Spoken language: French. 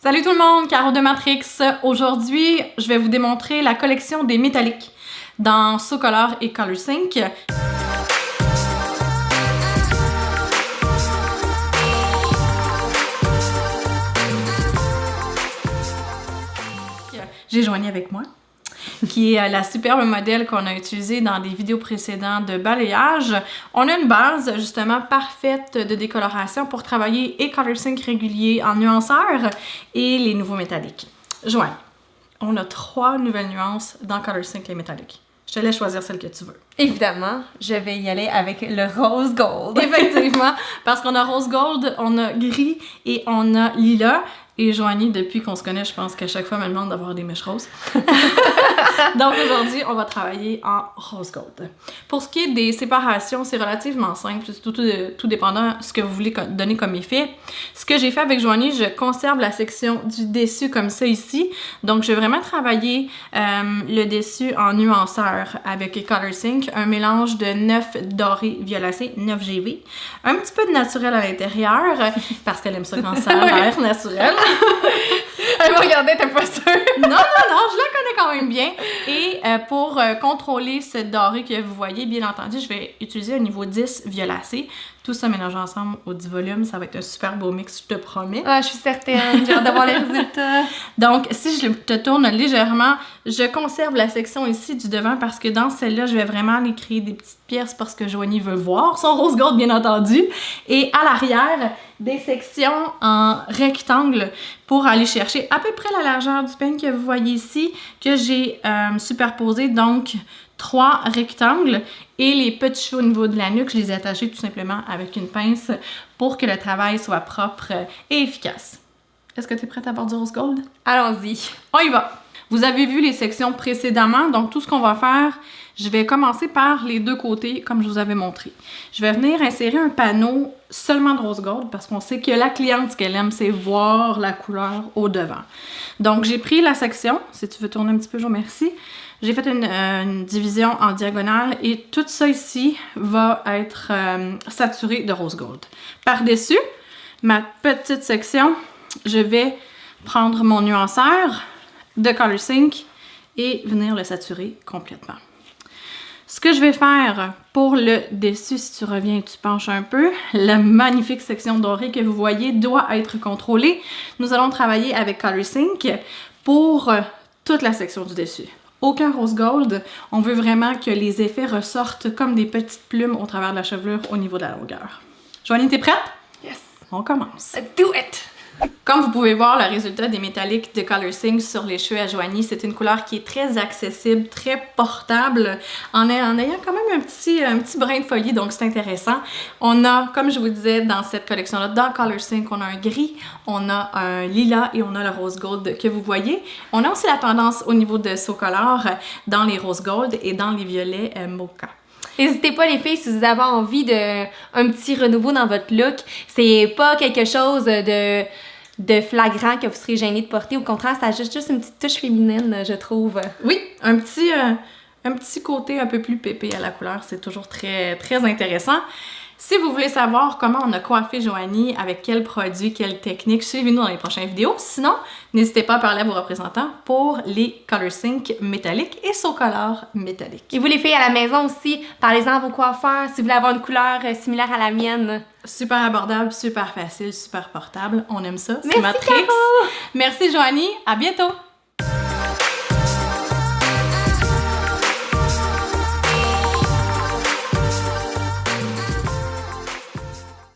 Salut tout le monde, Caro de Matrix. Aujourd'hui, je vais vous démontrer la collection des métalliques dans SoColor et ColorSync. J'ai Joanie avec moi, qui est la superbe modèle qu'on a utilisée dans des vidéos précédentes de balayage. On a une base justement parfaite de décoloration pour travailler et ColorSync régulier en nuanceur et les nouveaux métalliques. Joanie, on a 3 nouvelles nuances dans ColorSync les métalliques. Je te laisse choisir celle que tu veux. Évidemment, je vais y aller avec le rose gold. Effectivement, parce qu'on a rose gold, on a gris et on a lilas. Et Joanie, depuis qu'on se connaît, je pense qu'à chaque fois, elle me demande d'avoir des mèches roses. Donc aujourd'hui, on va travailler en rose gold. Pour ce qui est des séparations, c'est relativement simple, tout dépendant de ce que vous voulez donner comme effet. Ce que j'ai fait avec Joanie, je conserve la section du dessus comme ça ici. Donc je vais vraiment travailler le dessus en nuanceur avec ColorSync, un mélange de 9 doré violacé, 9 GV, un petit peu de naturel à l'intérieur, parce qu'elle aime ça quand ça a l'air naturel. Elle me regardait, t'es pas sûre? Non, je la connais quand même bien. Et pour contrôler ce doré que vous voyez, bien entendu, je vais utiliser un niveau 10 violacé. Tout ça mélangé ensemble au 10 volumes, ça va être un super beau mix, je te promets. Ah, je suis certaine, j'ai hâte d'avoir les résultats. Donc, si je te tourne légèrement, je conserve la section ici du devant parce que dans celle-là, je vais vraiment aller créer des petites pièces parce que Joanie veut voir son rose gold, bien entendu. Et à l'arrière, des sections en rectangle pour aller chercher à peu près la largeur du peigne que vous voyez ici, que j'ai superposé, donc 3 rectangles, et les petits choux au niveau de la nuque, je les ai attachés tout simplement avec une pince pour que le travail soit propre et efficace. Est-ce que tu es prête à avoir du rose gold? Allons-y. On y va! Vous avez vu les sections précédemment, donc tout ce qu'on va faire, je vais commencer par les deux côtés comme je vous avais montré. Je vais venir insérer un panneau seulement de rose gold parce qu'on sait que la cliente, ce qu'elle aime, c'est voir la couleur au devant. Donc j'ai pris la section, si tu veux tourner un petit peu, je vous remercie. J'ai fait une division en diagonale et tout ça ici va être saturé de rose gold. Par-dessus, ma petite section, je vais prendre mon nuanceur de ColorSync et venir le saturer complètement. Ce que je vais faire pour le dessus, si tu reviens et tu penches un peu, la magnifique section dorée que vous voyez doit être contrôlée. Nous allons travailler avec ColorSync pour toute la section du dessus. Aucun rose gold, on veut vraiment que les effets ressortent comme des petites plumes au travers de la chevelure au niveau de la longueur. Joanie, t'es prête? Yes. On commence. Let's do it! Comme vous pouvez voir, le résultat des métalliques de ColorSync sur les cheveux à Joanie, c'est une couleur qui est très accessible, très portable, en ayant quand même un petit brin de folie, donc c'est intéressant. On a, comme je vous disais, dans cette collection-là, dans ColorSync, on a un gris, on a un lilas et on a le rose gold que vous voyez. On a aussi la tendance au niveau de SoColor dans les rose gold et dans les violets mocha. N'hésitez pas les filles si vous avez envie d'un petit renouveau dans votre look. C'est pas quelque chose de flagrant que vous serez gêné de porter. Au contraire, ça ajoute juste une petite touche féminine, je trouve. Oui, un petit côté un peu plus pépé à la couleur, c'est toujours très, très intéressant. Si vous voulez savoir comment on a coiffé Joanie, avec quels produits, quelles techniques, suivez-nous dans les prochaines vidéos. Sinon, n'hésitez pas à parler à vos représentants pour les ColorSync métalliques et SoColor métalliques. Et vous les filles à la maison aussi, parlez-en à vos coiffeurs si vous voulez avoir une couleur similaire à la mienne. Super abordable, super facile, super portable. On aime ça. Merci, Matrix. Caro! Merci Joanie, à bientôt!